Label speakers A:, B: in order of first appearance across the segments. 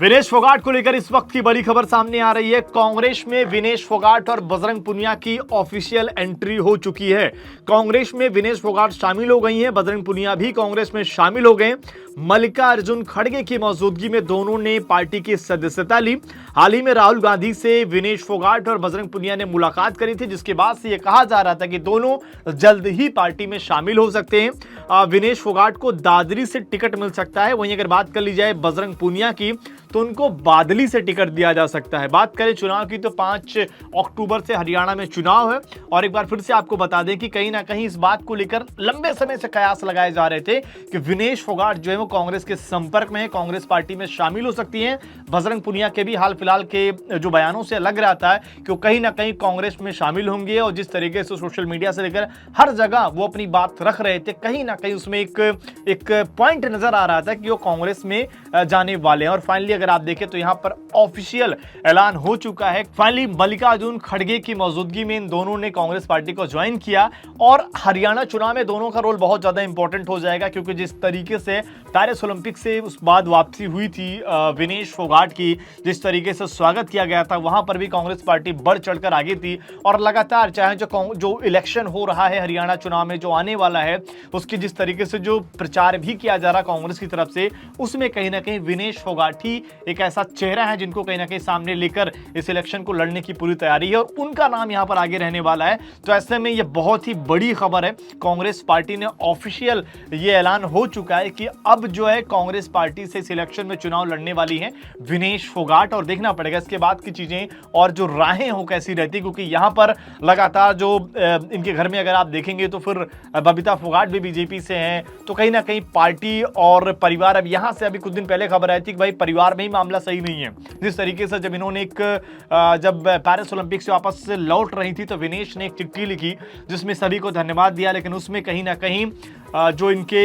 A: विनेश फोगाट को लेकर इस वक्त की बड़ी खबर सामने आ रही है। कांग्रेस में विनेश फोगाट और बजरंग पुनिया की ऑफिशियल एंट्री हो चुकी है। कांग्रेस में विनेश फोगाट शामिल हो गई हैं, बजरंग पुनिया भी कांग्रेस में शामिल हो गए। मल्लिकार्जुन खड़गे की मौजूदगी में दोनों ने पार्टी की सदस्यता ली। हाल ही में राहुल गांधी से विनेश फोगाट और बजरंग पुनिया ने मुलाकात करी थी, जिसके बाद से यह कहा जा रहा था कि दोनों जल्द ही पार्टी में शामिल हो सकते हैं। विनेश फोगाट को दादरी से टिकट मिल सकता है। वहीं अगर बात कर ली जाए बजरंग पुनिया की, तो उनको बादली से टिकट दिया जा सकता है। बात करें चुनाव की, तो 5 अक्टूबर से हरियाणा में चुनाव है। और एक बार फिर से आपको बता दें कि कहीं ना कहीं इस बात को लेकर लंबे समय से कयास लगाए जा रहे थे कि विनेश फोगाट जो है वो कांग्रेस के संपर्क में है, कांग्रेस पार्टी में शामिल हो सकती हैं। बजरंग पुनिया के भी हाल फिलहाल के जो बयानों से लग रहा था कि वो कहीं ना कहीं कांग्रेस में शामिल होंगे, और जिस तरीके से सोशल मीडिया से लेकर हर जगह वो अपनी बात रख रहे थे, कहीं ना कहीं उसमें एक पॉइंट नजर आ रहा था कि वो कांग्रेस में जाने वाले हैं। और फाइनली अगर आप देखें तो यहां पर ऑफिशियल ऐलान हो चुका है। फाइनली मल्लिकार्जुन खड़गे की मौजूदगी में इन दोनों ने कांग्रेस पार्टी को ज्वाइन किया, और हरियाणा चुनाव में दोनों का रोल बहुत ज्यादा इंपॉर्टेंट हो जाएगा, क्योंकि जिस तरीके से पेरिस ओलंपिक से उस बाद वापसी हुई थी विनेश फोगाट की, जिस तरीके से स्वागत किया गया था, वहां पर भी कांग्रेस पार्टी बढ़ चढ़कर आगे थी। और लगातार चाहे जो इलेक्शन हो रहा है हरियाणा चुनाव में जो आने वाला है, उसकी जिस तरीके से जो प्रचार भी किया जा रहा कांग्रेस की तरफ से, उसमें कहीं ना कहीं विनेश फोगाट ही एक ऐसा चेहरा है जिनको कहीं ना कहीं सामने लेकर इस इलेक्शन को लड़ने की पूरी तैयारी है, और उनका नाम यहां पर आगे रहने वाला है। तो ऐसे में यह बहुत ही बड़ी खबर है। कांग्रेस पार्टी ने ऑफिशियल ये ऐलान हो चुका है कि अब जो है कांग्रेस पार्टी से इस इलेक्शन में चुनाव लड़ने वाली है विनेश फोगाट। और देखना पड़ेगा इसके बाद की चीजें और जो राहें हो कैसी रहती, क्योंकि यहां पर लगातार जो इनके घर में अगर आप देखेंगे तो फिर बबीता फोगाट भी बीजेपी से हैं, तो कहीं ना कहीं पार्टी और परिवार, अब यहां से अभी कुछ दिन पहले खबर आई थी कि भाई परिवार में ही मामला सही नहीं है। जिस तरीके से जब इन्होंने जब पेरिस ओलंपिक से वापस से लौट रही थी, तो विनेश ने एक चिट्ठी लिखी जिसमें सभी को धन्यवाद दिया, लेकिन उसमें कहीं ना कहीं जो इनके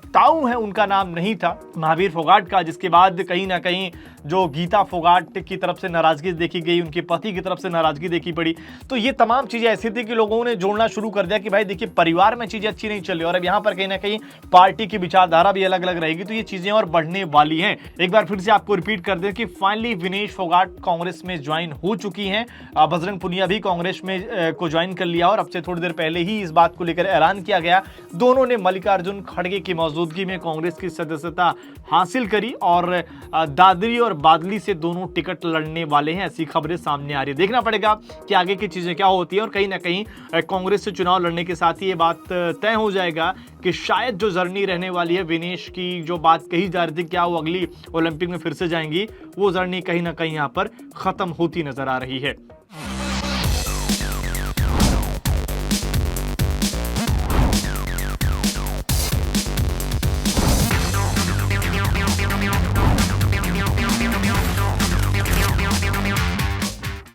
A: ताऊ हैं उनका नाम नहीं था, महावीर फोगाट का, जिसके बाद कहीं ना कहीं जो गीता फोगाट की तरफ से नाराजगी देखी गई, उनके पति की तरफ से नाराजगी देखी पड़ी। तो ये तमाम चीजें ऐसी थी कि लोगों ने जोड़ना शुरू कर दिया कि भाई देखिए परिवार में चीजें अच्छी नहीं चल रही, और अब यहां पर कहीं ना कहीं पार्टी की विचारधारा भी अलग अलग रहेगी, तो ये चीजें और बढ़ने वाली हैं। एक बार फिर से आपको रिपीट कर दें कि फाइनली विनेश फोगाट कांग्रेस में ज्वाइन हो चुकी हैं। बजरंग पुनिया भी कांग्रेस में को ज्वाइन कर लिया, और अब से थोड़ी देर पहले ही इस बात को लेकर ऐलान किया गया। दोनों ने मल्लिकार्जुन खड़गे की मौजूदगी में कांग्रेस की सदस्यता हासिल करी, और दादरी और बादली से दोनों टिकट लड़ने वाले हैं, ऐसी खबरें सामने आ रही है। देखना पड़ेगा कि आगे की चीजें क्या होती है, और कहीं ना कहीं कांग्रेस से चुनाव लड़ने के साथ ही ये बात तय हो जाएगा कि शायद जो जर्नी रहने वाली है विनेश की, जो बात कही जा रही थी क्या वो अगली ओलंपिक में फिर से जाएंगी, वो जर्नी कहीं ना कहीं यहां पर खत्म होती नजर आ रही है।